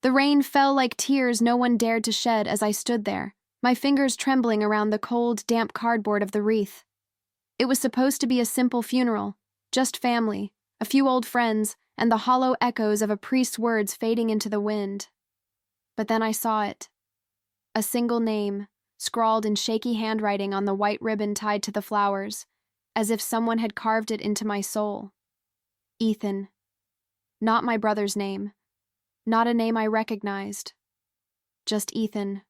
The rain fell like tears no one dared to shed as I stood there, my fingers trembling around the cold, damp cardboard of the wreath. It was supposed to be a simple funeral, just family, a few old friends, and the hollow echoes of a priest's words fading into the wind. But then I saw it. A single name, scrawled in shaky handwriting on the white ribbon tied to the flowers, as if someone had carved it into my soul. Ethan. Not my brother's name. Not a name I recognized. Just Ethan.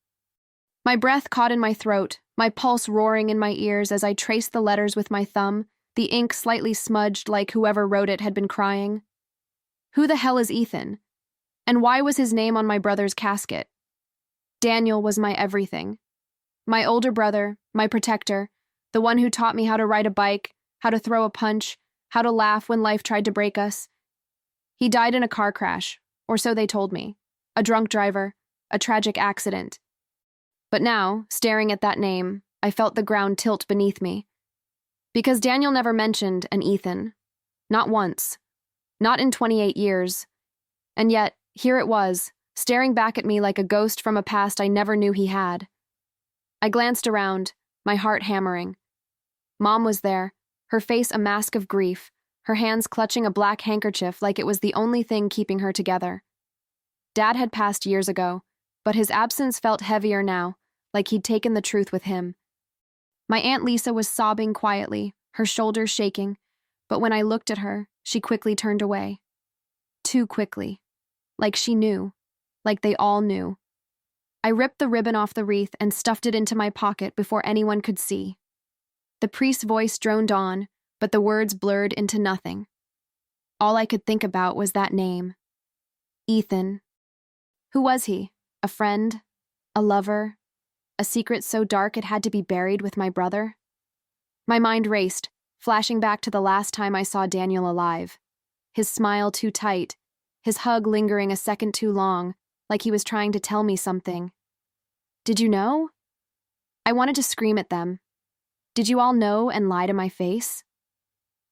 My breath caught in my throat, my pulse roaring in my ears as I traced the letters with my thumb, the ink slightly smudged like whoever wrote it had been crying. Who the hell is Ethan? And why was his name on my brother's casket? Daniel was my everything. My older brother, my protector, the one who taught me how to ride a bike, how to throw a punch, how to laugh when life tried to break us. He died in a car crash, or so they told me. A drunk driver, a tragic accident. But now, staring at that name, I felt the ground tilt beneath me. Because Daniel never mentioned an Ethan. Not once. Not in 28 years. And yet, here it was, staring back at me like a ghost from a past I never knew he had. I glanced around, my heart hammering. Mom was there, her face a mask of grief, her hands clutching a black handkerchief like it was the only thing keeping her together. Dad had passed years ago, but his absence felt heavier now, like he'd taken the truth with him. My Aunt Lisa was sobbing quietly, her shoulders shaking, but when I looked at her, she quickly turned away. Too quickly. Like she knew. Like they all knew. I ripped the ribbon off the wreath and stuffed it into my pocket before anyone could see. The priest's voice droned on, but the words blurred into nothing. All I could think about was that name. Ethan. Who was he? A friend? A lover? A secret so dark it had to be buried with my brother? My mind raced, flashing back to the last time I saw Daniel alive. His smile too tight, his hug lingering a second too long, like he was trying to tell me something. Did you know? I wanted to scream at them. Did you all know and lie to my face?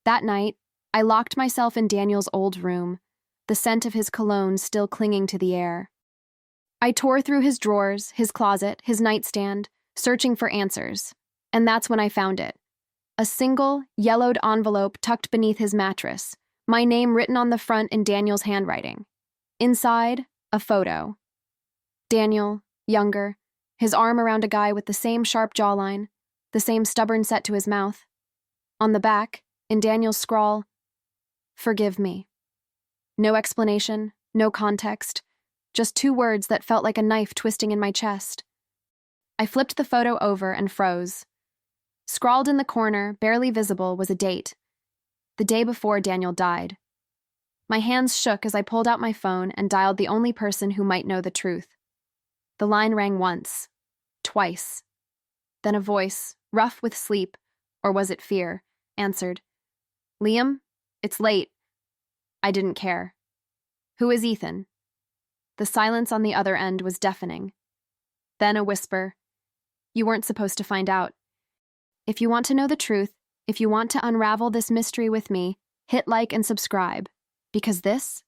That night, I locked myself in Daniel's old room, the scent of his cologne still clinging to the air. I tore through his drawers, his closet, his nightstand, searching for answers, and that's when I found it. A single, yellowed envelope tucked beneath his mattress, my name written on the front in Daniel's handwriting. Inside, a photo. Daniel, younger, his arm around a guy with the same sharp jawline, the same stubborn set to his mouth. On the back, in Daniel's scrawl, "Forgive me." No explanation, no context, just two words that felt like a knife twisting in my chest. I flipped the photo over and froze. Scrawled in the corner, barely visible, was a date. The day before Daniel died. My hands shook as I pulled out my phone and dialed the only person who might know the truth. The line rang once, twice. Then a voice, rough with sleep, or was it fear, answered. "Liam, it's late." I didn't care. "Who is Ethan?" The silence on the other end was deafening. Then a whisper. "You weren't supposed to find out. If you want to know the truth, if you want to unravel this mystery with me, hit like and subscribe. Because this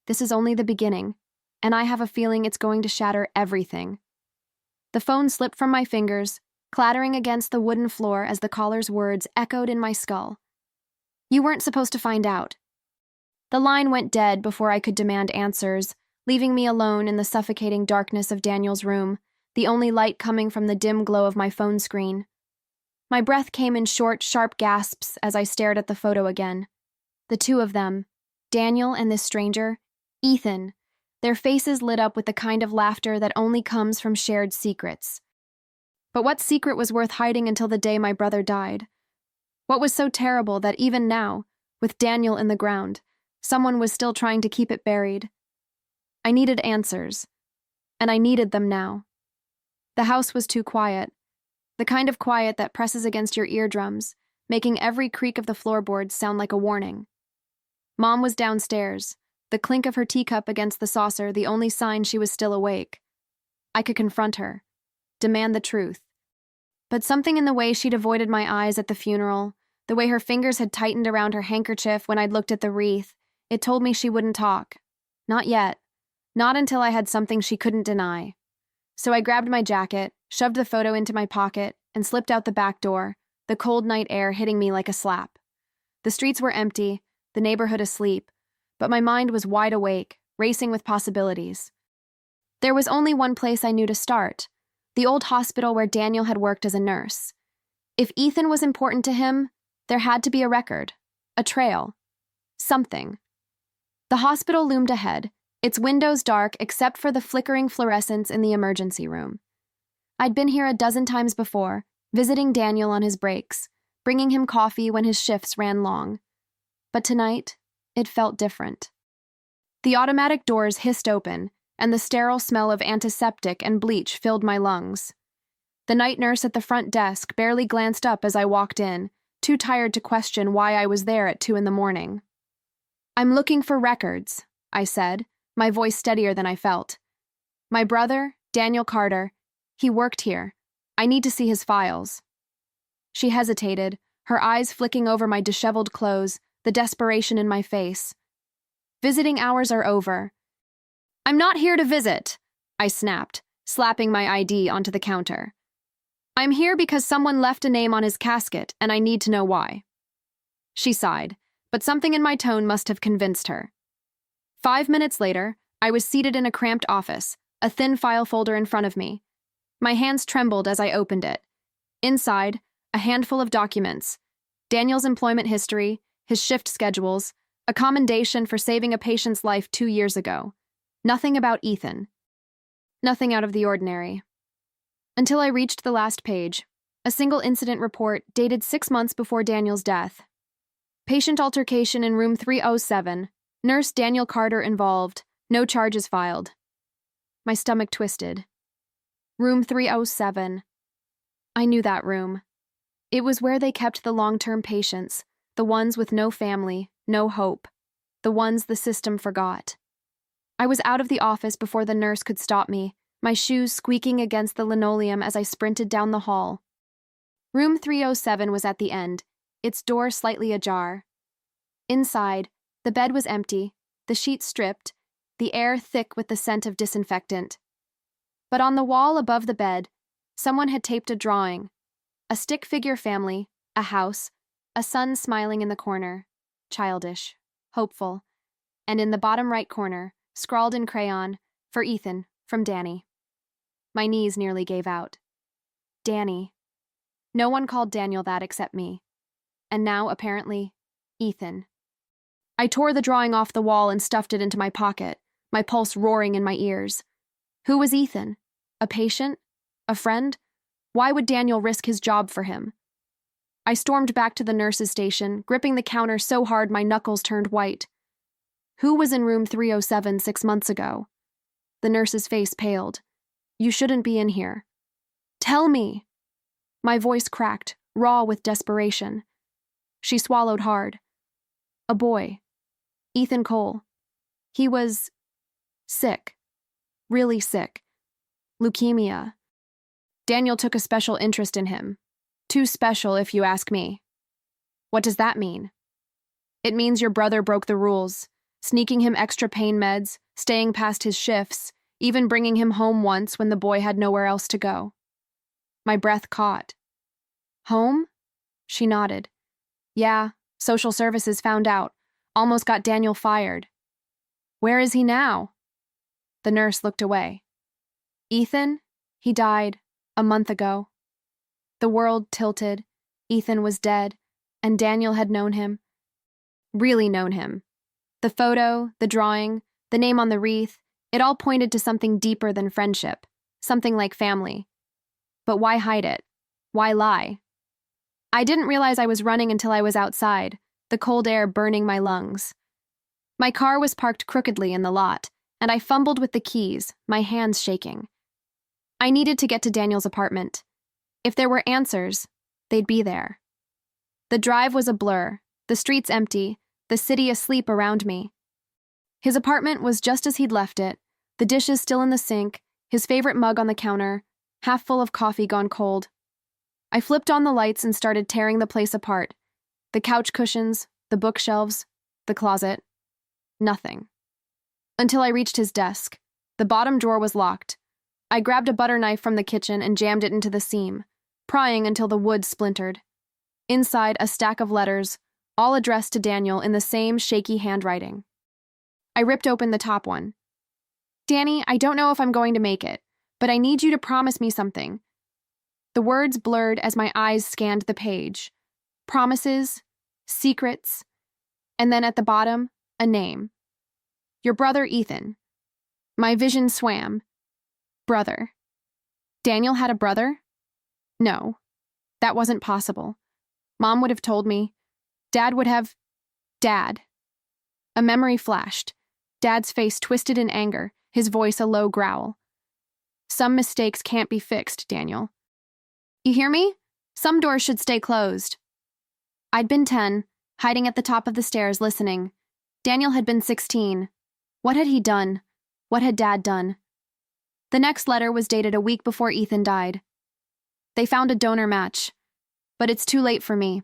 is only the beginning, and I have a feeling it's going to shatter everything." The phone slipped from my fingers, clattering against the wooden floor as the caller's words echoed in my skull. "You weren't supposed to find out." The line went dead before I could demand answers, leaving me alone in the suffocating darkness of Daniel's room, the only light coming from the dim glow of my phone screen. My breath came in short, sharp gasps as I stared at the photo again. The two of them, Daniel and this stranger, Ethan, their faces lit up with the kind of laughter that only comes from shared secrets. But what secret was worth hiding until the day my brother died? What was so terrible that even now, with Daniel in the ground, someone was still trying to keep it buried? I needed answers, and I needed them now. The house was too quiet, the kind of quiet that presses against your eardrums, making every creak of the floorboards sound like a warning. Mom was downstairs, the clink of her teacup against the saucer the only sign she was still awake. I could confront her, demand the truth. But something in the way she'd avoided my eyes at the funeral, the way her fingers had tightened around her handkerchief when I'd looked at the wreath, it told me she wouldn't talk. Not yet. Not until I had something she couldn't deny. So I grabbed my jacket, shoved the photo into my pocket, and slipped out the back door, the cold night air hitting me like a slap. The streets were empty, the neighborhood asleep, but my mind was wide awake, racing with possibilities. There was only one place I knew to start, the old hospital where Daniel had worked as a nurse. If Ethan was important to him, there had to be a record, a trail, something. The hospital loomed ahead, its windows dark except for the flickering fluorescence in the emergency room. I'd been here a dozen times before, visiting Daniel on his breaks, bringing him coffee when his shifts ran long. But tonight, it felt different. The automatic doors hissed open, and the sterile smell of antiseptic and bleach filled my lungs. The night nurse at the front desk barely glanced up as I walked in, too tired to question why I was there at 2 a.m. "I'm looking for records," I said, my voice steadier than I felt. "My brother, Daniel Carter, he worked here. I need to see his files." She hesitated, her eyes flicking over my disheveled clothes, the desperation in my face. "Visiting hours are over." "I'm not here to visit," I snapped, slapping my ID onto the counter. "I'm here because someone left a name on his casket, and I need to know why." She sighed, but something in my tone must have convinced her. 5 minutes later, I was seated in a cramped office, a thin file folder in front of me. My hands trembled as I opened it. Inside, a handful of documents: Daniel's employment history, his shift schedules, a commendation for saving a patient's life 2 years ago. Nothing about Ethan. Nothing out of the ordinary. Until I reached the last page, a single incident report dated 6 months before Daniel's death. Patient altercation in room 307. Nurse Daniel Carter involved. No charges filed. My stomach twisted. Room 307. I knew that room. It was where they kept the long-term patients, the ones with no family, no hope, the ones the system forgot. I was out of the office before the nurse could stop me, my shoes squeaking against the linoleum as I sprinted down the hall. Room 307 was at the end, its door slightly ajar. Inside, the bed was empty, the sheets stripped, the air thick with the scent of disinfectant. But on the wall above the bed, someone had taped a drawing. A stick figure family, a house, a son smiling in the corner, childish, hopeful, and in the bottom right corner, scrawled in crayon, "For Ethan, from Danny." My knees nearly gave out. Danny. No one called Daniel that except me. And now, apparently, Ethan. I tore the drawing off the wall and stuffed it into my pocket, my pulse roaring in my ears. Who was Ethan? A patient? A friend? Why would Daniel risk his job for him? I stormed back to the nurse's station, gripping the counter so hard my knuckles turned white. Who was in room 307 6 months ago? The nurse's face paled. "You shouldn't be in here." "Tell me!" My voice cracked, raw with desperation. She swallowed hard. "A boy. Ethan Cole. He was sick. Really sick. Leukemia. Daniel took a special interest in him. Too special, if you ask me." "What does that mean?" "It means your brother broke the rules, sneaking him extra pain meds, staying past his shifts, even bringing him home once when the boy had nowhere else to go." My breath caught. "Home?" She nodded. "Yeah, social services found out. Almost got Daniel fired." "Where is he now?" The nurse looked away. "Ethan? He died a month ago." The world tilted. Ethan was dead, and Daniel had known him. Really known him. The photo, the drawing, the name on the wreath, it all pointed to something deeper than friendship, something like family. But why hide it? Why lie? I didn't realize I was running until I was outside, the cold air burning my lungs. My car was parked crookedly in the lot, and I fumbled with the keys, my hands shaking. I needed to get to Daniel's apartment. If there were answers, they'd be there. The drive was a blur, the streets empty, the city asleep around me. His apartment was just as he'd left it, the dishes still in the sink, his favorite mug on the counter, half full of coffee gone cold. I flipped on the lights and started tearing the place apart. The couch cushions, the bookshelves, the closet. Nothing. Until I reached his desk, The bottom drawer was locked. I grabbed a butter knife from the kitchen and jammed it into the seam, prying until the wood splintered. Inside, a stack of letters, all addressed to Daniel in the same shaky handwriting. I ripped open the top one. "Danny, I don't know if I'm going to make it, but I need you to promise me something." The words blurred as my eyes scanned the page. Promises, secrets, and then at the bottom, a name. "Your brother, Ethan." My vision swam. Brother. Daniel had a brother? No, that wasn't possible. Mom would have told me. Dad would have... Dad. A memory flashed. Dad's face twisted in anger, his voice a low growl. "Some mistakes can't be fixed, Daniel. You hear me? Some doors should stay closed." I'd been 10, hiding at the top of the stairs listening. Daniel had been 16. What had he done? What had Dad done? The next letter was dated a week before Ethan died. "They found a donor match, but it's too late for me.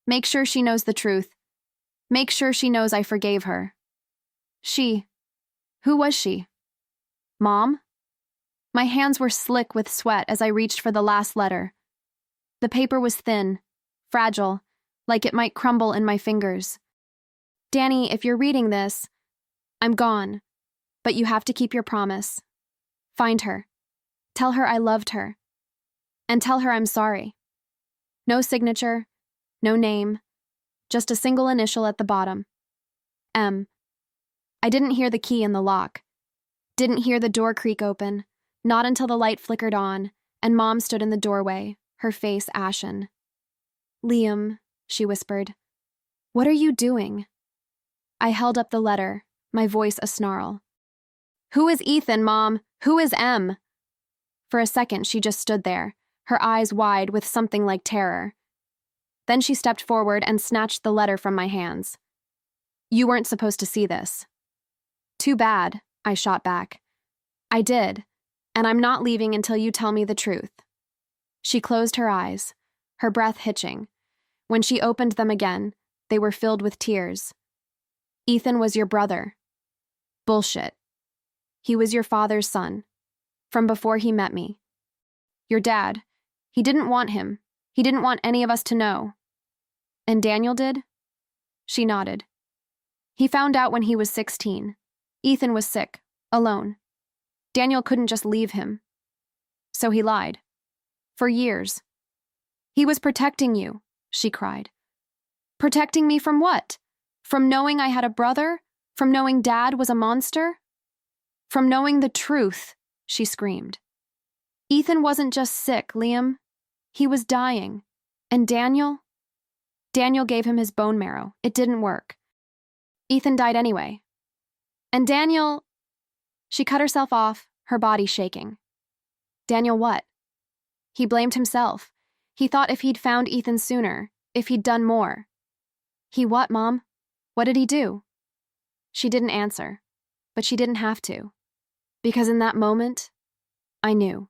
Make sure she knows the truth. Make sure she knows I forgave her." She. Who was she? Mom? My hands were slick with sweat as I reached for the last letter. The paper was thin, fragile, like it might crumble in my fingers. "Danny, if you're reading this, I'm gone, but you have to keep your promise. Find her. Tell her I loved her. And tell her I'm sorry." No signature, no name, just a single initial at the bottom. M. I didn't hear the key in the lock. Didn't hear the door creak open, not until the light flickered on, and Mom stood in the doorway, her face ashen. "Liam," she whispered, "what are you doing?" I held up the letter, my voice a snarl. "Who is Ethan, Mom? Who is M?" For a second, she just stood there, her eyes wide with something like terror. Then she stepped forward and snatched the letter from my hands. "You weren't supposed to see this." "Too bad," I shot back. "I did, and I'm not leaving until you tell me the truth." She closed her eyes, her breath hitching. When she opened them again, they were filled with tears. "Ethan was your brother." "Bullshit. He was your father's son, from before he met me. Your dad, he didn't want him. He didn't want any of us to know." "And Daniel did?" She nodded. "He found out when he was 16. Ethan was sick, alone. Daniel couldn't just leave him. So he lied. For years. He was protecting you," she cried. "Protecting me from what? From knowing I had a brother? From knowing Dad was a monster? From knowing the truth," she screamed. "Ethan wasn't just sick, Liam. He was dying. And Daniel? Daniel gave him his bone marrow. It didn't work. Ethan died anyway. And Daniel..." She cut herself off, her body shaking. "Daniel what?" "He blamed himself. He thought if he'd found Ethan sooner, if he'd done more." "He what, Mom? What did he do?" She didn't answer, but she didn't have to. Because in that moment, I knew.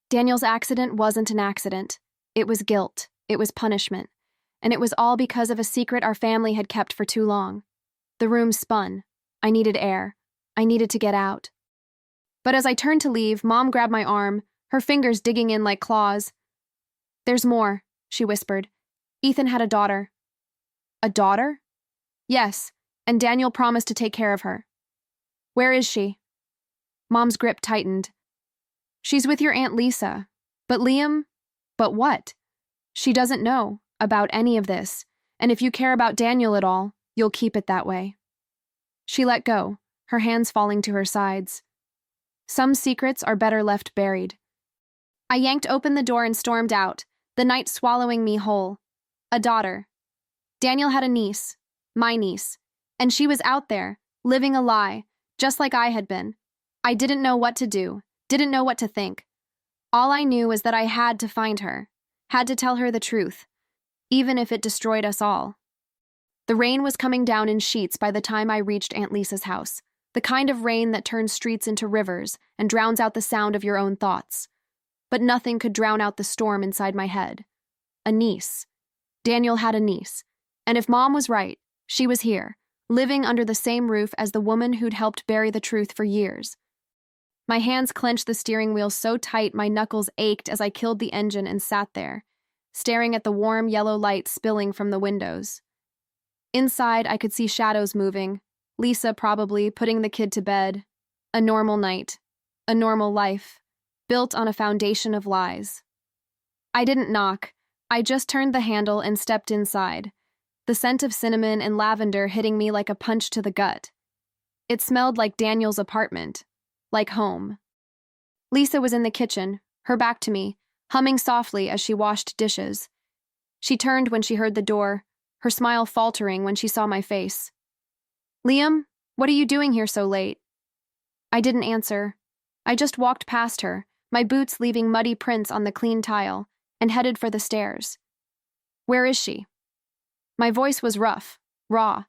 Daniel's accident wasn't an accident. It was guilt. It was punishment. And it was all because of a secret our family had kept for too long. The room spun. I needed air. I needed to get out. But as I turned to leave, Mom grabbed my arm, her fingers digging in like claws. "There's more," she whispered. "Ethan had a daughter." "A daughter?" "Yes, and Daniel promised to take care of her." "Where is she?" Mom's grip tightened. "She's with your Aunt Lisa. But Liam..." "But what?" "She doesn't know about any of this, and if you care about Daniel at all, you'll keep it that way." She let go, her hands falling to her sides. Some secrets are better left buried. I yanked open the door and stormed out, the night swallowing me whole. A daughter. Daniel had a niece, my niece, and she was out there, living a lie, just like I had been. I didn't know what to do, didn't know what to think. All I knew was that I had to find her, had to tell her the truth, even if it destroyed us all. The rain was coming down in sheets by the time I reached Aunt Lisa's house, the kind of rain that turns streets into rivers and drowns out the sound of your own thoughts. But nothing could drown out the storm inside my head. A niece. Daniel had a niece. And if Mom was right, she was here, living under the same roof as the woman who'd helped bury the truth for years. My hands clenched the steering wheel so tight my knuckles ached as I killed the engine and sat there, staring at the warm yellow light spilling from the windows. Inside, I could see shadows moving, Lisa probably putting the kid to bed. A normal night. A normal life. Built on a foundation of lies. I didn't knock. I just turned the handle and stepped inside, the scent of cinnamon and lavender hitting me like a punch to the gut. It smelled like Daniel's apartment. Like home. Lisa was in the kitchen, her back to me, humming softly as she washed dishes. She turned when she heard the door, her smile faltering when she saw my face. "Liam, what are you doing here so late?" I didn't answer. I just walked past her, my boots leaving muddy prints on the clean tile, and headed for the stairs. "Where is she?" My voice was rough, raw.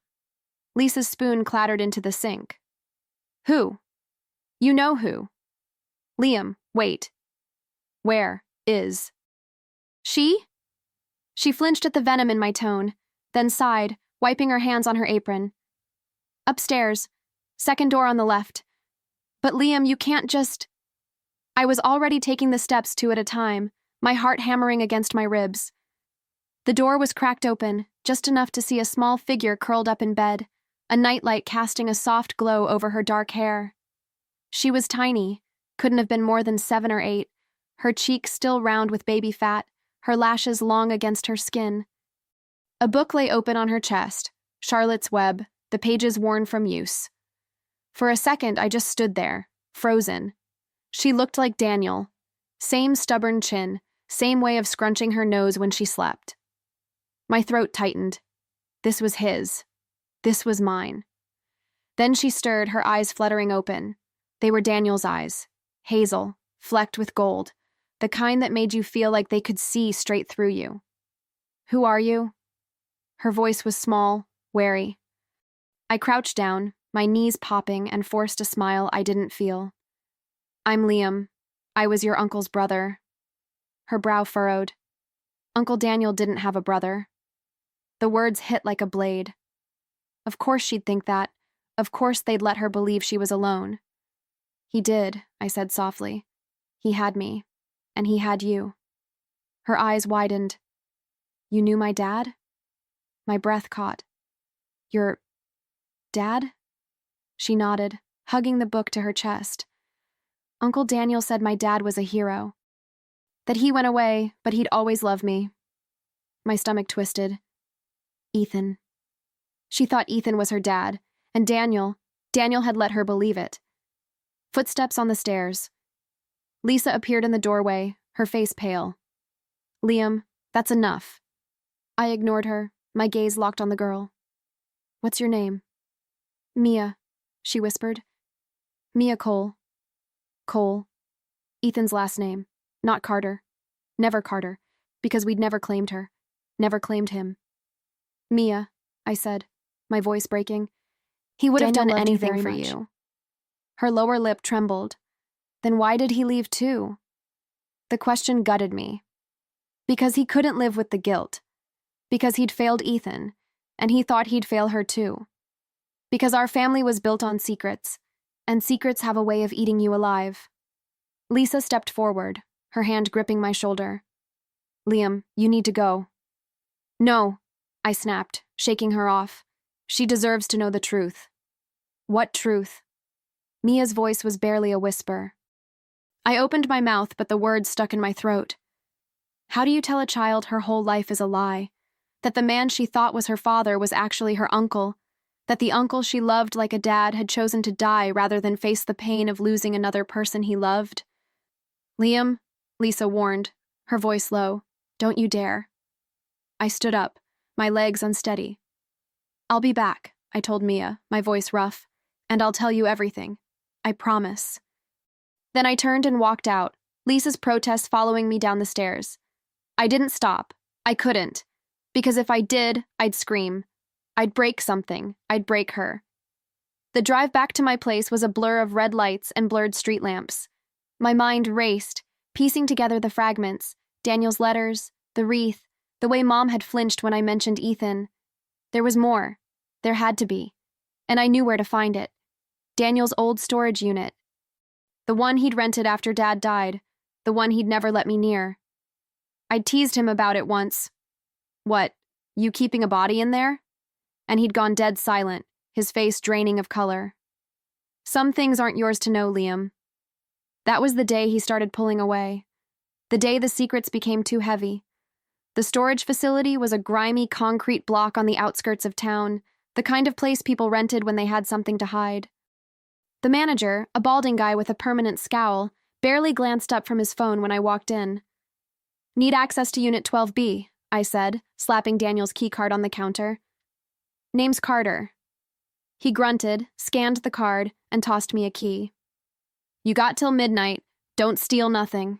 Lisa's spoon clattered into the sink. "Who?" "You know who." "Liam, wait. Where is she?" She flinched at the venom in my tone, then sighed, wiping her hands on her apron. "Upstairs. Second door on the left. But Liam, you can't just..." I was already taking the steps 2 at a time, my heart hammering against my ribs. The door was cracked open, just enough to see a small figure curled up in bed, a nightlight casting a soft glow over her dark hair. She was tiny, couldn't have been more than 7 or 8, her cheeks still round with baby fat, her lashes long against her skin. A book lay open on her chest, Charlotte's Web, the pages worn from use. For a second, I just stood there, frozen. She looked like Daniel. Same stubborn chin, same way of scrunching her nose when she slept. My throat tightened. This was his. This was mine. Then she stirred, her eyes fluttering open. They were Daniel's eyes, hazel, flecked with gold, the kind that made you feel like they could see straight through you. "Who are you?" Her voice was small, wary. I crouched down, my knees popping, and forced a smile I didn't feel. "I'm Liam. I was your uncle's brother." Her brow furrowed. Uncle Daniel didn't have a brother. The words hit like a blade. Of course she'd think that. Of course they'd let her believe she was alone. "He did," I said softly. "He had me. And he had you." Her eyes widened. "You knew my dad?" My breath caught. "Your dad?" She nodded, hugging the book to her chest. "Uncle Daniel said my dad was a hero. That he went away, but he'd always love me." My stomach twisted. Ethan. She thought Ethan was her dad, and Daniel had let her believe it. Footsteps on the stairs. Lisa appeared in the doorway, her face pale. "Liam, that's enough." I ignored her, my gaze locked on the girl. "What's your name?" "Mia," she whispered. "Mia Cole." Cole. Ethan's last name, not Carter. Never Carter, because we'd never claimed her. Never claimed him. "Mia," I said, my voice breaking. "He would have done anything for you." Her lower lip trembled. Then why did he leave too? The question gutted me. Because he couldn't live with the guilt. Because he'd failed Ethan, and he thought he'd fail her too. Because our family was built on secrets, and secrets have a way of eating you alive. Lisa stepped forward, her hand gripping my shoulder. "Liam, you need to go." "No," I snapped, shaking her off. "She deserves to know the truth." "What truth?" Mia's voice was barely a whisper. I opened my mouth, but the words stuck in my throat. How do you tell a child her whole life is a lie? That the man she thought was her father was actually her uncle? That the uncle she loved like a dad had chosen to die rather than face the pain of losing another person he loved? "Liam," Lisa warned, her voice low, "don't you dare." I stood up, my legs unsteady. "I'll be back," I told Mia, my voice rough, "and I'll tell you everything. I promise." Then I turned and walked out, Lisa's protest following me down the stairs. I didn't stop. I couldn't. Because if I did, I'd scream. I'd break something. I'd break her. The drive back to my place was a blur of red lights and blurred street lamps. My mind raced, piecing together the fragments, Daniel's letters, the wreath, the way Mom had flinched when I mentioned Ethan. There was more. There had to be. And I knew where to find it. Daniel's old storage unit. The one he'd rented after Dad died. The one he'd never let me near. I'd teased him about it once. "What, you keeping a body in there?" And he'd gone dead silent, his face draining of color. "Some things aren't yours to know, Liam." That was the day he started pulling away. The day the secrets became too heavy. The storage facility was a grimy concrete block on the outskirts of town, the kind of place people rented when they had something to hide. The manager, a balding guy with a permanent scowl, barely glanced up from his phone when I walked in. "Need access to Unit 12B, I said, slapping Daniel's keycard on the counter. "Name's Carter." He grunted, scanned the card, and tossed me a key. "You got till midnight. Don't steal nothing."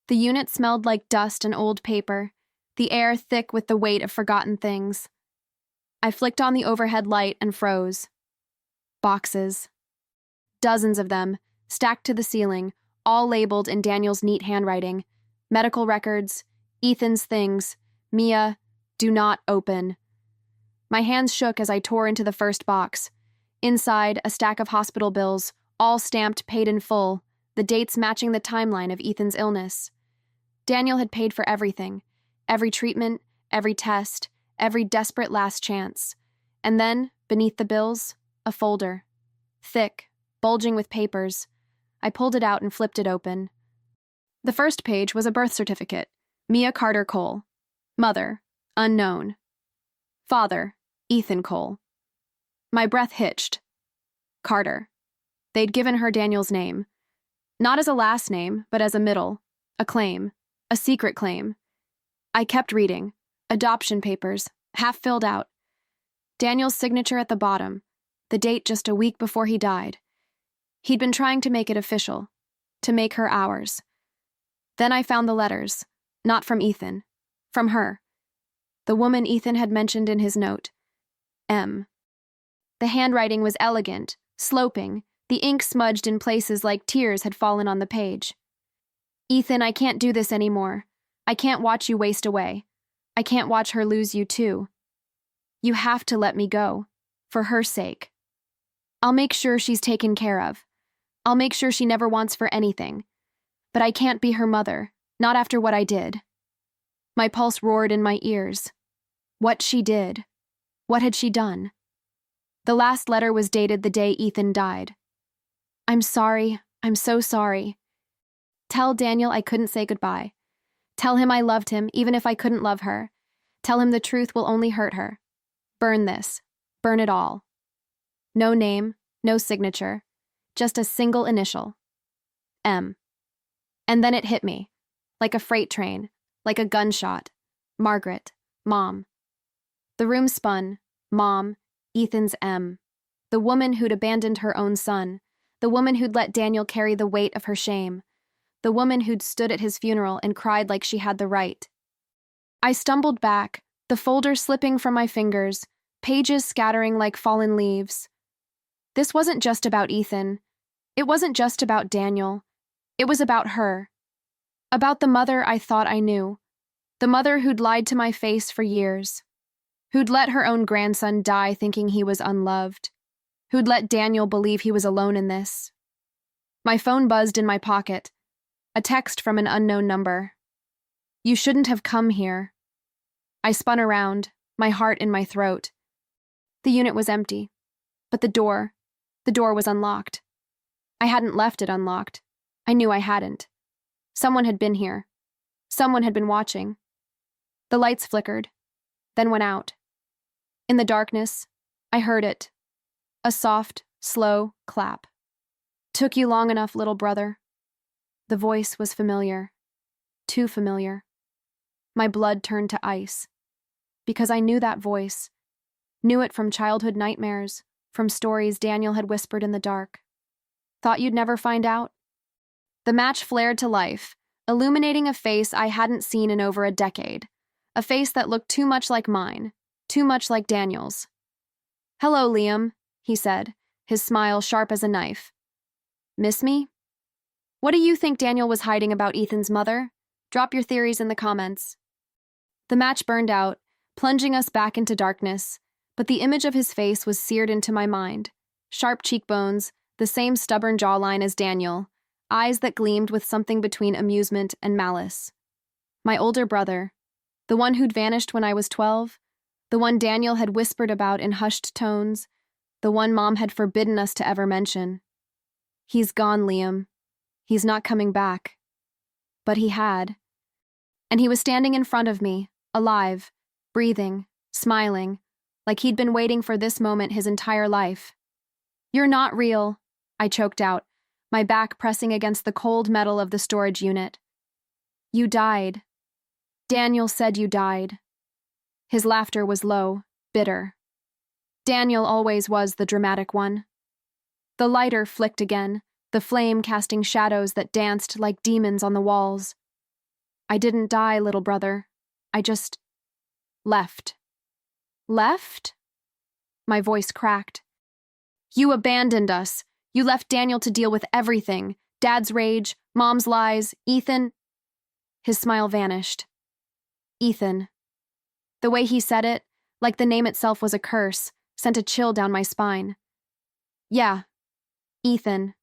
The unit smelled like dust and old paper, the air thick with the weight of forgotten things. I flicked on the overhead light and froze. Boxes. Dozens of them, stacked to the ceiling, all labeled in Daniel's neat handwriting. Medical records, Ethan's things, Mia, do not open. My hands shook as I tore into the first box. Inside, a stack of hospital bills, all stamped paid in full, the dates matching the timeline of Ethan's illness. Daniel had paid for everything, every treatment, every test, every desperate last chance. And then, beneath the bills, a folder. Thick, bulging with papers. I pulled it out and flipped it open. The first page was a birth certificate. Mia Carter Cole. Mother, unknown. Father, Ethan Cole. My breath hitched. Carter. They'd given her Daniel's name. Not as a last name, but as a middle. A claim. A secret claim. I kept reading. Adoption papers, half filled out. Daniel's signature at the bottom. The date just a week before he died. He'd been trying to make it official. To make her ours. Then I found the letters. Not from Ethan. From her. The woman Ethan had mentioned in his note. M. The handwriting was elegant, sloping, the ink smudged in places like tears had fallen on the page. "Ethan, I can't do this anymore. I can't watch you waste away. I can't watch her lose you too. You have to let me go. For her sake. I'll make sure she's taken care of. I'll make sure she never wants for anything. But I can't be her mother, not after what I did." My pulse roared in my ears. What she did. What had she done? The last letter was dated the day Ethan died. "I'm sorry. I'm so sorry. Tell Daniel I couldn't say goodbye. Tell him I loved him even if I couldn't love her. Tell him the truth will only hurt her. Burn this. Burn it all." No name, no signature. Just a single initial. M. And then it hit me. Like a freight train. Like a gunshot. Margaret. Mom. The room spun. Mom. Ethan's M. The woman who'd abandoned her own son. The woman who'd let Daniel carry the weight of her shame. The woman who'd stood at his funeral and cried like she had the right. I stumbled back, the folder slipping from my fingers, pages scattering like fallen leaves. This wasn't just about Ethan. It wasn't just about Daniel. It was about her. About the mother I thought I knew. The mother who'd lied to my face for years. Who'd let her own grandson die thinking he was unloved. Who'd let Daniel believe he was alone in this. My phone buzzed in my pocket. A text from an unknown number. "You shouldn't have come here." I spun around, my heart in my throat. The unit was empty. But the door was unlocked. I hadn't left it unlocked. I knew I hadn't. Someone had been here. Someone had been watching. The lights flickered, then went out. In the darkness, I heard it. A soft, slow clap. "Took you long enough, little brother." The voice was familiar. Too familiar. My blood turned to ice. Because I knew that voice. Knew it from childhood nightmares, from stories Daniel had whispered in the dark. Thought you'd never find out? The match flared to life, illuminating a face I hadn't seen in over a decade. A face that looked too much like mine, too much like Daniel's. "Hello, Liam," he said, his smile sharp as a knife. "Miss me? What do you think Daniel was hiding about Ethan's mother? Drop your theories in the comments." The match burned out, plunging us back into darkness, but the image of his face was seared into my mind. Sharp cheekbones, the same stubborn jawline as Daniel, eyes that gleamed with something between amusement and malice. My older brother, the one who'd vanished when I was 12, the one Daniel had whispered about in hushed tones, the one Mom had forbidden us to ever mention. He's gone, Liam. He's not coming back. But he had. And he was standing in front of me, alive, breathing, smiling, like he'd been waiting for this moment his entire life. "You're not real," I choked out, my back pressing against the cold metal of the storage unit. "You died. Daniel said you died." His laughter was low, bitter. Daniel always was the dramatic one. The lighter flicked again, the flame casting shadows that danced like demons on the walls. "I didn't die, little brother. I just left." "Left?" My voice cracked. "You abandoned us. You left Daniel to deal with everything. Dad's rage, Mom's lies, Ethan." His smile vanished. Ethan. The way he said it, like the name itself was a curse, sent a chill down my spine. "Yeah, Ethan.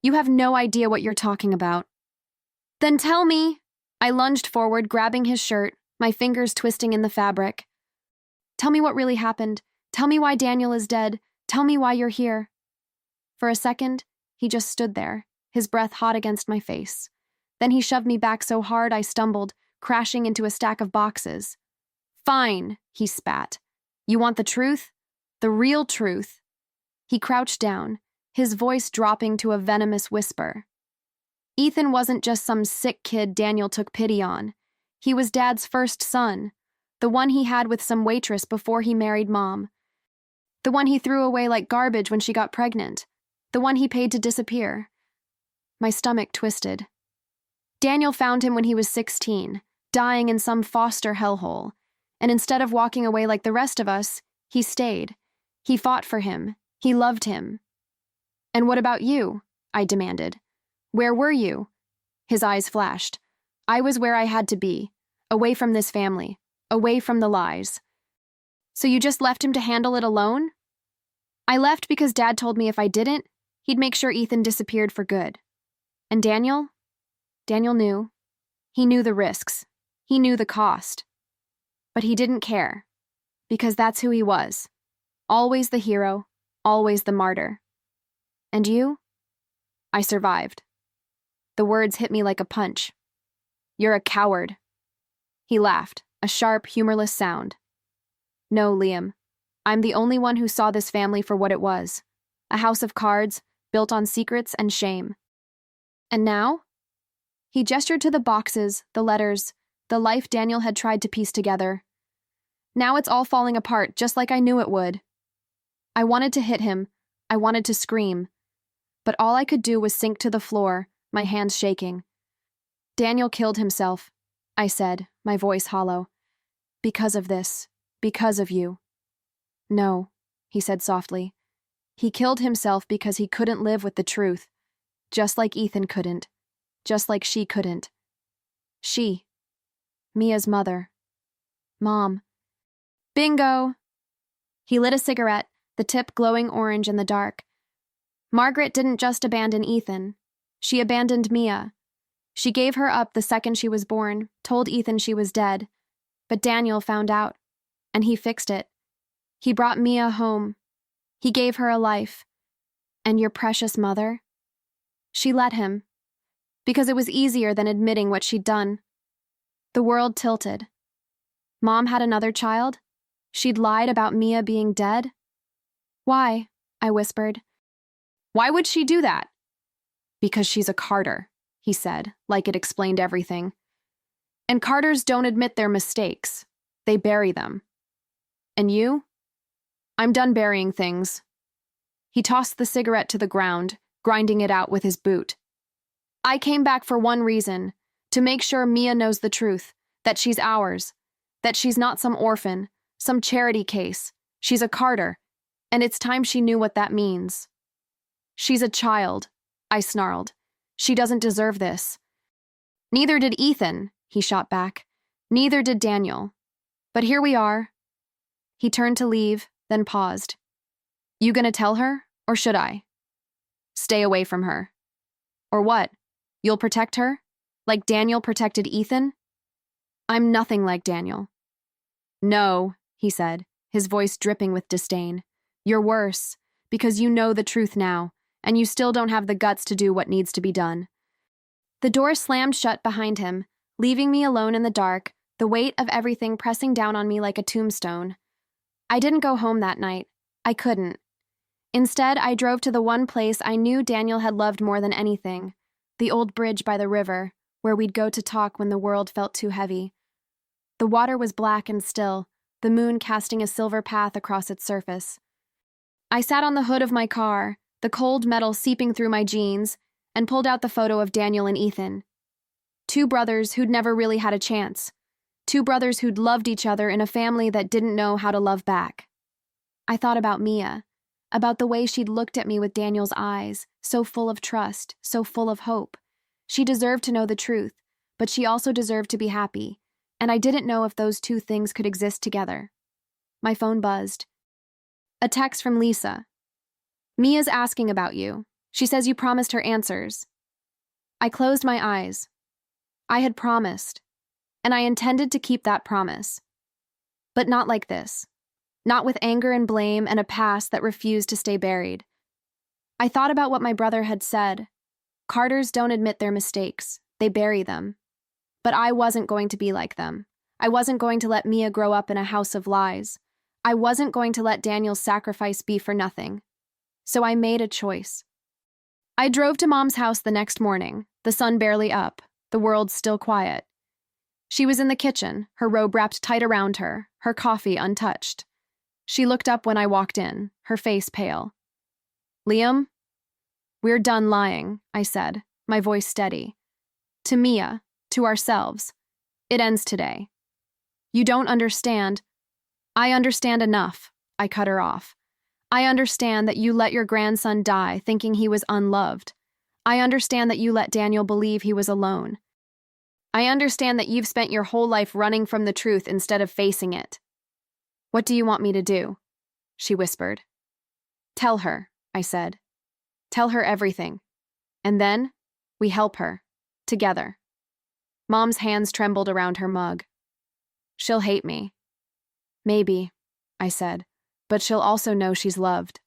You have no idea what you're talking about." "Then tell me." I lunged forward, grabbing his shirt, my fingers twisting in the fabric. "Tell me what really happened. Tell me why Daniel is dead. Tell me why you're here." For a second, he just stood there, his breath hot against my face. Then he shoved me back so hard I stumbled, crashing into a stack of boxes. "Fine," he spat. "You want the truth? The real truth?" He crouched down, his voice dropping to a venomous whisper. Ethan wasn't just some sick kid Daniel took pity on. He was Dad's first son, the one he had with some waitress before he married Mom. The one he threw away like garbage when she got pregnant. The one he paid to disappear. My stomach twisted. Daniel found him when he was 16, dying in some foster hellhole. And instead of walking away like the rest of us, he stayed. He fought for him. He loved him. "And what about you?" I demanded. "Where were you?" His eyes flashed. "I was where I had to be, away from this family, away from the lies." "So you just left him to handle it alone?" "I left because Dad told me if I didn't, he'd make sure Ethan disappeared for good." "And Daniel?" Daniel knew. He knew the risks. He knew the cost. But he didn't care, because that's who he was. Always the hero, always the martyr. "And you?" "I survived." The words hit me like a punch. "You're a coward." He laughed, a sharp, humorless sound. "No, Liam. I'm the only one who saw this family for what it was. A house of cards, built on secrets and shame. And now?" He gestured to the boxes, the letters, the life Daniel had tried to piece together. "Now it's all falling apart, just like I knew it would." I wanted to hit him. I wanted to scream. But all I could do was sink to the floor, my hands shaking. "Daniel killed himself," I said, my voice hollow. "Because of this. Because of you." "No," he said softly. "He killed himself because he couldn't live with the truth. Just like Ethan couldn't. Just like she couldn't. She. Mia's mother. Mom." "Bingo!" He lit a cigarette, the tip glowing orange in the dark. "Margaret didn't just abandon Ethan. She abandoned Mia. She gave her up the second she was born, told Ethan she was dead. But Daniel found out, and he fixed it. He brought Mia home. He gave her a life. And your precious mother? She let him. Because it was easier than admitting what she'd done." The world tilted. Mom had another child? She'd lied about Mia being dead? "Why?" I whispered. "Why would she do that?" "Because she's a Carter," he said, like it explained everything. "And Carters don't admit their mistakes. They bury them. And you?" "I'm done burying things." He tossed the cigarette to the ground, grinding it out with his boot. "I came back for one reason, to make sure Mia knows the truth, that she's ours, that she's not some orphan, some charity case. She's a Carter, and it's time she knew what that means." "She's a child," I snarled. "She doesn't deserve this." "Neither did Ethan," he shot back. "Neither did Daniel. But here we are." He turned to leave, then paused. "You gonna tell her, or should I?" "Stay away from her." Or what? You'll protect her? Like Daniel protected Ethan? I'm nothing like Daniel. No, he said, his voice dripping with disdain. You're worse, because you know the truth now, and you still don't have the guts to do what needs to be done. The door slammed shut behind him, leaving me alone in the dark, the weight of everything pressing down on me like a tombstone. I didn't go home that night. I couldn't. Instead, I drove to the one place I knew Daniel had loved more than anything, the old bridge by the river, where we'd go to talk when the world felt too heavy. The water was black and still, the moon casting a silver path across its surface. I sat on the hood of my car, the cold metal seeping through my jeans, and pulled out the photo of Daniel and Ethan. Two brothers who'd never really had a chance. Two brothers who'd loved each other in a family that didn't know how to love back. I thought about Mia, about the way she'd looked at me with Daniel's eyes, so full of trust, so full of hope. She deserved to know the truth, but she also deserved to be happy, and I didn't know if those two things could exist together. My phone buzzed. A text from Lisa. Mia's asking about you. She says you promised her answers. I closed my eyes. I had promised, and I intended to keep that promise. But not like this. Not with anger and blame and a past that refused to stay buried. I thought about what my brother had said. Carters don't admit their mistakes. They bury them. But I wasn't going to be like them. I wasn't going to let Mia grow up in a house of lies. I wasn't going to let Daniel's sacrifice be for nothing. So I made a choice. I drove to Mom's house the next morning, the sun barely up, the world still quiet. She was in the kitchen, her robe wrapped tight around her, her coffee untouched. She looked up when I walked in, her face pale. Liam? We're done lying, I said, my voice steady. To Mia, to ourselves. It ends today. You don't understand. I understand enough, I cut her off. I understand that you let your grandson die thinking he was unloved. I understand that you let Daniel believe he was alone. I understand that you've spent your whole life running from the truth instead of facing it. What do you want me to do? She whispered. Tell her, I said. Tell her everything. And then, we help her. Together. Mom's hands trembled around her mug. She'll hate me. Maybe, I said, but she'll also know she's loved.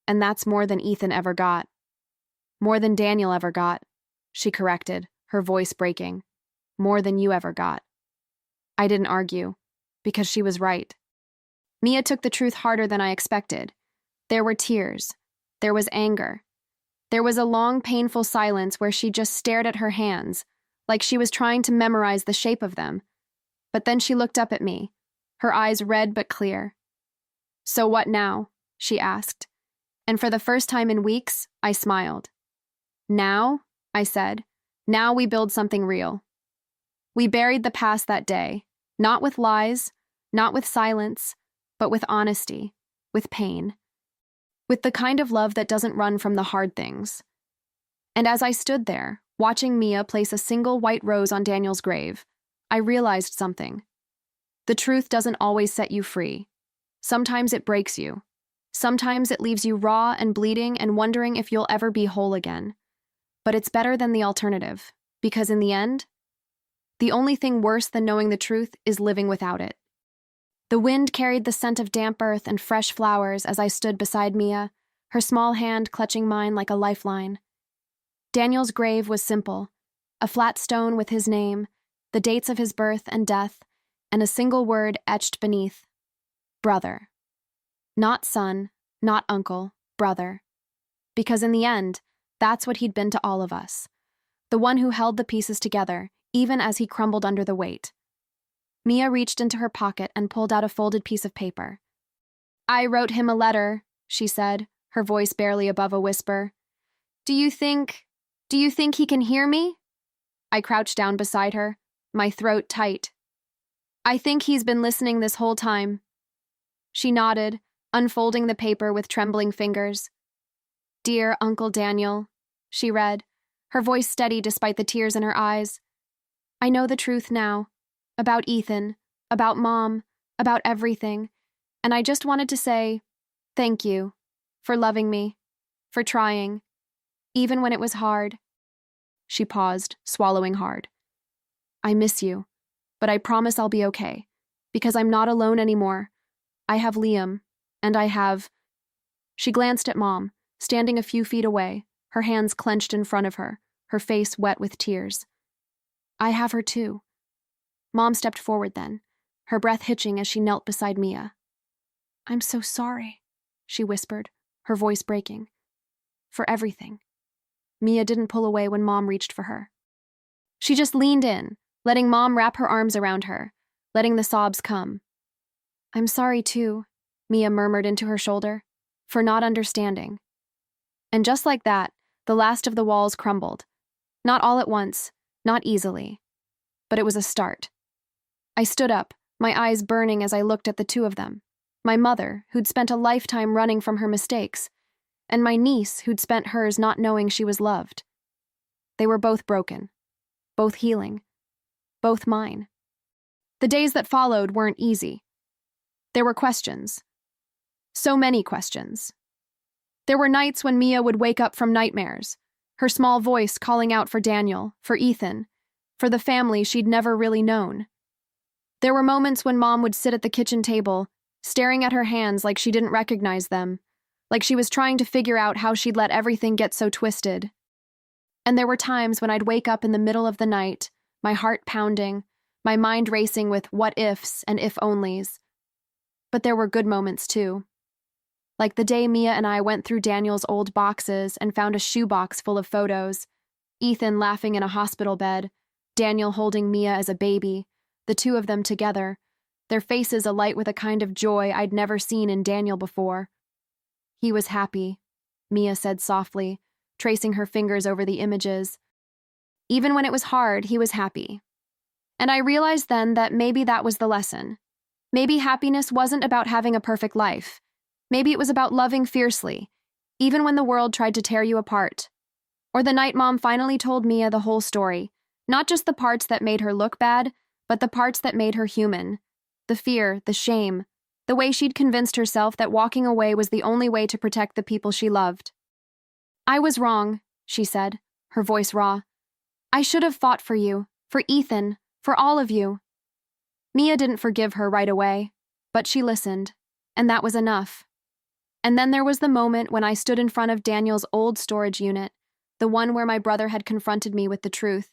And that's more than Ethan ever got. More than Daniel ever got, she corrected, her voice breaking. More than you ever got. I didn't argue, because she was right. Mia took the truth harder than I expected. There were tears. There was anger. There was a long, painful silence where she just stared at her hands, like she was trying to memorize the shape of them. But then she looked up at me, her eyes red but clear. So what now? She asked. And for the first time in weeks, I smiled. Now, I said, now we build something real. We buried the past that day, not with lies, not with silence, but with honesty, with pain, with the kind of love that doesn't run from the hard things. And as I stood there, watching Mia place a single white rose on Daniel's grave, I realized something. The truth doesn't always set you free. Sometimes it breaks you. Sometimes it leaves you raw and bleeding and wondering if you'll ever be whole again. But it's better than the alternative, because in the end, the only thing worse than knowing the truth is living without it. The wind carried the scent of damp earth and fresh flowers as I stood beside Mia, her small hand clutching mine like a lifeline. Daniel's grave was simple, a flat stone with his name, the dates of his birth and death, and a single word etched beneath. Brother. Not son, not uncle, brother. Because in the end, that's what he'd been to all of us. The one who held the pieces together, even as he crumbled under the weight. Mia reached into her pocket and pulled out a folded piece of paper. I wrote him a letter, she said, her voice barely above a whisper. Do you think he can hear me? I crouched down beside her, my throat tight. I think he's been listening this whole time. She nodded, unfolding the paper with trembling fingers. Dear Uncle Daniel, she read, her voice steady despite the tears in her eyes. I know the truth now. About Ethan, about Mom, about everything. And I just wanted to say, thank you for loving me, for trying, even when it was hard. She paused, swallowing hard. I miss you, but I promise I'll be okay, because I'm not alone anymore. I have Liam, and I have... She glanced at Mom, standing a few feet away, her hands clenched in front of her, her face wet with tears. I have her too. Mom stepped forward then, her breath hitching as she knelt beside Mia. I'm so sorry, she whispered, her voice breaking. For everything. Mia didn't pull away when Mom reached for her. She just leaned in, letting Mom wrap her arms around her, letting the sobs come. I'm sorry too, Mia murmured into her shoulder, for not understanding. And just like that, the last of the walls crumbled. Not all at once, not easily. But it was a start. I stood up, my eyes burning as I looked at the two of them. My mother, who'd spent a lifetime running from her mistakes, and my niece, who'd spent hers not knowing she was loved. They were both broken, both healing, both mine. The days that followed weren't easy. There were questions. So many questions. There were nights when Mia would wake up from nightmares, her small voice calling out for Daniel, for Ethan, for the family she'd never really known. There were moments when Mom would sit at the kitchen table, staring at her hands like she didn't recognize them, like she was trying to figure out how she'd let everything get so twisted. And there were times when I'd wake up in the middle of the night, my heart pounding, my mind racing with what-ifs and if-onlys. But there were good moments, too. Like the day Mia and I went through Daniel's old boxes and found a shoebox full of photos, Ethan laughing in a hospital bed, Daniel holding Mia as a baby, the two of them together, their faces alight with a kind of joy I'd never seen in Daniel before. He was happy, Mia said softly, tracing her fingers over the images. Even when it was hard, he was happy. And I realized then that maybe that was the lesson. Maybe happiness wasn't about having a perfect life. Maybe it was about loving fiercely, even when the world tried to tear you apart. Or the night Mom finally told Mia the whole story, not just the parts that made her look bad, but the parts that made her human. The fear, the shame, the way she'd convinced herself that walking away was the only way to protect the people she loved. I was wrong, she said, her voice raw. I should have fought for you, for Ethan, for all of you. Mia didn't forgive her right away, but she listened, and that was enough. And then there was the moment when I stood in front of Daniel's old storage unit, the one where my brother had confronted me with the truth,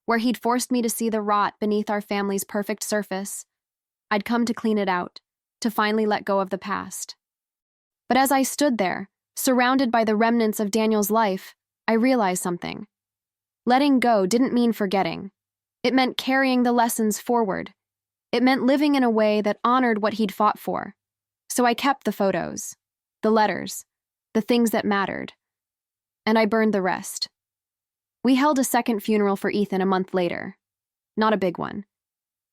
where he'd forced me to see the rot beneath our family's perfect surface. I'd come to clean it out, to finally let go of the past. But as I stood there, surrounded by the remnants of Daniel's life, I realized something. Letting go didn't mean forgetting. It meant carrying the lessons forward. It meant living in a way that honored what he'd fought for. So I kept the photos, the letters, the things that mattered. And I burned the rest. We held a second funeral for Ethan a month later. Not a big one.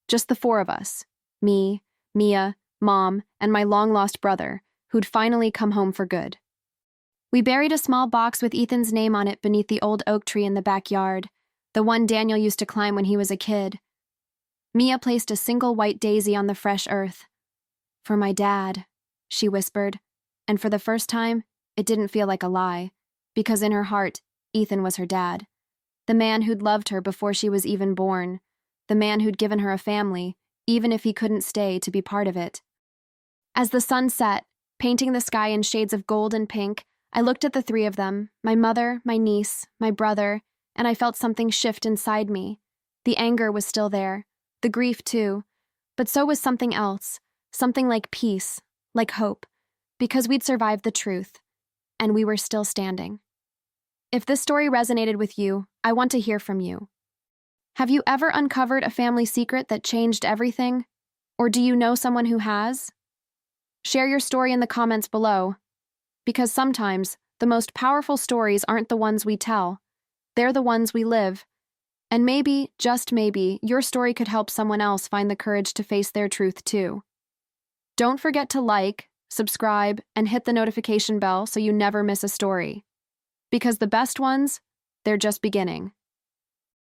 Just the four of us. Me, Mia, Mom, and my long-lost brother, who'd finally come home for good. We buried a small box with Ethan's name on it beneath the old oak tree in the backyard, the one Daniel used to climb when he was a kid. Mia placed a single white daisy on the fresh earth. For my dad, she whispered, and for the first time, it didn't feel like a lie, because in her heart, Ethan was her dad. The man who'd loved her before she was even born, the man who'd given her a family, even if he couldn't stay to be part of it. As the sun set, painting the sky in shades of gold and pink, I looked at the three of them, my mother, my niece, my brother, and I felt something shift inside me. The anger was still there, the grief too, but so was something else, something like peace, like hope, because we'd survived the truth, and we were still standing. If this story resonated with you, I want to hear from you. Have you ever uncovered a family secret that changed everything? Or do you know someone who has? Share your story in the comments below. Because sometimes, the most powerful stories aren't the ones we tell. They're the ones we live. And maybe, just maybe, your story could help someone else find the courage to face their truth too. Don't forget to like, subscribe, and hit the notification bell so you never miss a story. Because the best ones, they're just beginning.